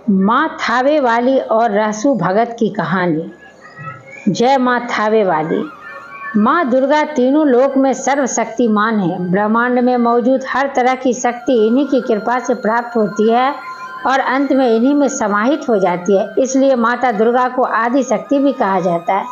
माँ थावे वाली और रहसु भगत की कहानी। जय माँ थावे वाली। माँ दुर्गा तीनों लोक में सर्वशक्तिमान है। ब्रह्मांड में मौजूद हर तरह की शक्ति इन्हीं की कृपा से प्राप्त होती है और अंत में इन्हीं में समाहित हो जाती है। इसलिए माता दुर्गा को आदि शक्ति भी कहा जाता है।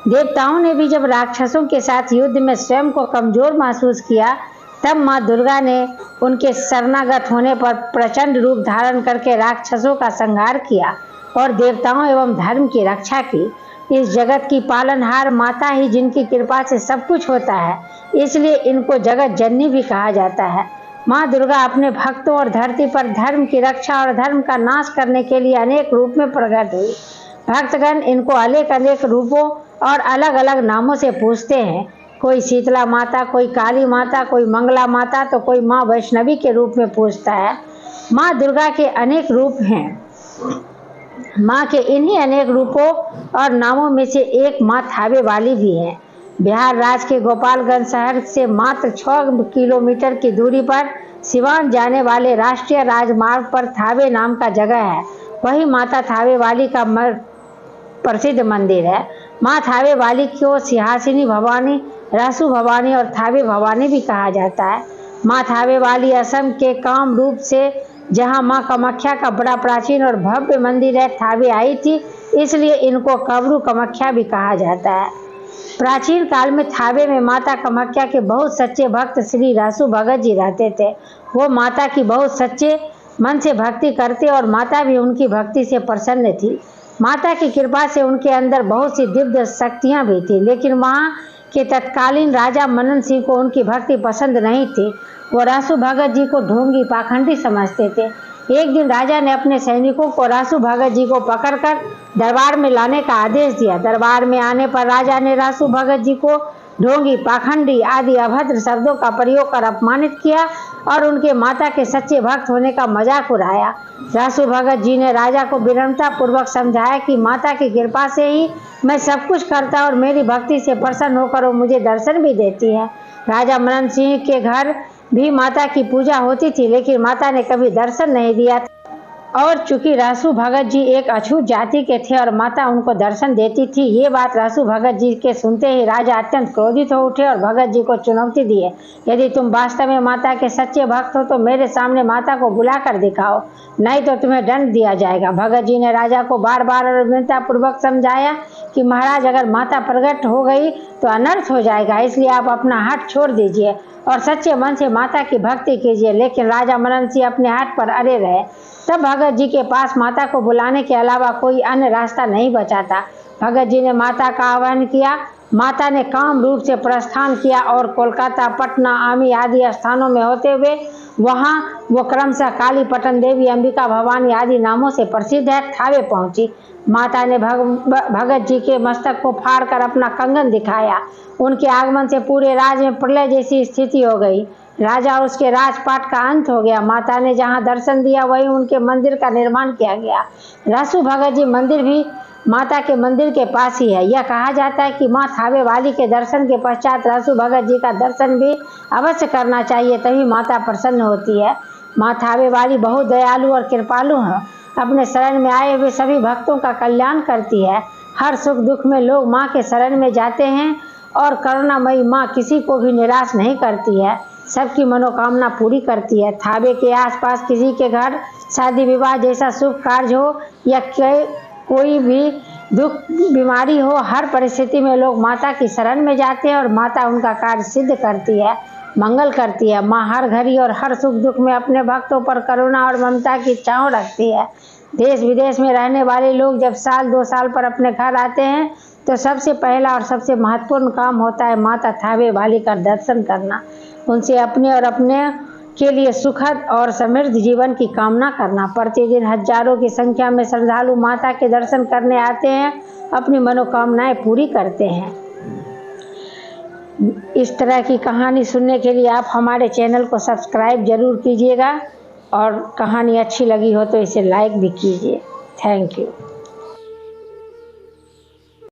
देवताओं ने भी जब राक्षसों के साथ युद्ध में स्वयं को कमजोर महसूस किया, तब माँ दुर्गा ने उनके शरणागत होने पर प्रचंड रूप धारण करके राक्षसों का संहार किया और देवताओं एवं धर्म की रक्षा की। इस जगत की पालनहार माता ही जिनकी कृपा से सब कुछ होता है, इसलिए इनको जगत जननी भी कहा जाता है। माँ दुर्गा अपने भक्तों और धरती पर धर्म की रक्षा और धर्म का नाश करने के लिए अनेक रूप में प्रकट हुई। भक्तगण इनको अनेक अनेक रूपों और अलग अलग नामों से पूजते हैं। कोई शीतला माता, कोई काली माता, कोई मंगला माता, तो कोई माँ वैष्णवी के रूप में पूजता है। माँ दुर्गा के अनेक रूप हैं। माँ के इन्हीं अनेक रूपों और नामों में से एक माँ थावे वाली भी है। बिहार राज्य के गोपालगंज शहर से मात्र 6 किलोमीटर की दूरी पर सिवान जाने वाले राष्ट्रीय राजमार्ग पर थावे नाम का जगह है। वही माता थावे वाली का प्रसिद्ध मंदिर है। माँ थावे वाली को सिंहासिनी भवानी, रहसु भवानी और थावे भवानी भी कहा जाता है। माँ थावे वाली असम के कामरूप से, जहाँ माँ कामाख्या का बड़ा प्राचीन और भव्य मंदिर है, थावे आई थी, इसलिए इनको कवरू कामाख्या भी कहा जाता है। प्राचीन काल में थावे में माता कामाख्या के बहुत सच्चे भक्त श्री रहसु भगत जी रहते थे। वो माता की बहुत सच्चे मन से भक्ति करते और माता भी उनकी भक्ति से प्रसन्न थी। माता की कृपा से उनके अंदर बहुत सी दिव्य शक्तियाँ भी थी, लेकिन वहाँ के तत्कालीन राजा मनन सिंह को उनकी भक्ति पसंद नहीं थी। वो रहसु भगत जी को ढोंगी पाखंडी समझते थे। एक दिन राजा ने अपने सैनिकों को रहसु भगत जी को पकड़कर दरबार में लाने का आदेश दिया। दरबार में आने पर राजा ने रहसु भगत जी को ढोंगी, पाखंडी आदि अभद्र शब्दों का प्रयोग कर अपमानित किया और उनके माता के सच्चे भक्त होने का मजाक उड़ाया। रहसु भगत जी ने राजा को विनम्रता पूर्वक समझाया कि माता की कृपा से ही मैं सब कुछ करता और मेरी भक्ति से प्रसन्न होकर वो मुझे दर्शन भी देती है। राजा मनन सिंह के घर भी माता की पूजा होती थी, लेकिन माता ने कभी दर्शन नहीं दिया था। और चूंकि रहसु भगत जी एक अछूत जाति के थे और माता उनको दर्शन देती थी, ये बात रहसु भगत जी के सुनते ही राजा अत्यंत क्रोधित हो उठे और भगत जी को चुनौती दिए, यदि तुम वास्तव में माता के सच्चे भक्त हो तो मेरे सामने माता को बुला कर दिखाओ, नहीं तो तुम्हें दंड दिया जाएगा। भगत जी ने राजा को बार बार और विनम्रता पूर्वक समझाया कि महाराज, अगर माता प्रकट हो गई तो अनर्थ हो जाएगा, इसलिए आप अपना हठ छोड़ दीजिए और सच्चे मन से माता की भक्ति कीजिए। लेकिन राजा मनन सिंह अपने हठ पर अड़े रहे। तब भगत जी के पास माता को बुलाने के अलावा कोई अन्य रास्ता नहीं बचा था। भगत जी ने माता का आह्वान किया। माता ने कामरूप से प्रस्थान किया और कोलकाता, पटना, आमी आदि स्थानों में होते हुए वहाँ वो क्रमशः काली, पटन देवी, अंबिका भवानी आदि नामों से प्रसिद्ध है, थावे पहुँची। माता ने भगत जी के मस्तक को फाड़ कर अपना कंगन दिखाया। उनके आगमन से पूरे राज्य में प्रलय जैसी स्थिति हो गई। राजा और उसके राजपाट का अंत हो गया। माता ने जहाँ दर्शन दिया वहीं उनके मंदिर का निर्माण किया गया। रहसु भगत जी मंदिर भी माता के मंदिर के पास ही है। यह कहा जाता है कि माँ थावे वाली के दर्शन के पश्चात रहसु भगत जी का दर्शन भी अवश्य करना चाहिए, तभी माता प्रसन्न होती है। माँ थावे वाली बहुत दयालु और कृपालु है। अपने शरण में आए हुए सभी भक्तों का कल्याण करती है। हर सुख दुख में लोग माँ के शरण में जाते हैं और करुणामयी माँ किसी को भी निराश नहीं करती है, सबकी मनोकामना पूरी करती है। थावे के आसपास किसी के घर शादी विवाह जैसा शुभ कार्य हो या कोई भी दुख बीमारी हो, हर परिस्थिति में लोग माता की शरण में जाते हैं और माता उनका कार्य सिद्ध करती है, मंगल करती है। माँ हर घड़ी और हर सुख दुख में अपने भक्तों पर करुणा और ममता की छाँव रखती है। देश विदेश में रहने वाले लोग जब साल 2 साल पर अपने घर आते हैं तो सबसे पहला और सबसे महत्वपूर्ण काम होता है माता थावे वाली का दर्शन करना, उनसे अपने और अपने के लिए सुखद और समृद्ध जीवन की कामना करना। प्रतिदिन हजारों की संख्या में श्रद्धालु माता के दर्शन करने आते हैं, अपनी मनोकामनाएं पूरी करते हैं। इस तरह की कहानी सुनने के लिए आप हमारे चैनल को सब्सक्राइब जरूर कीजिएगा और कहानी अच्छी लगी हो तो इसे लाइक भी कीजिए। Thank you.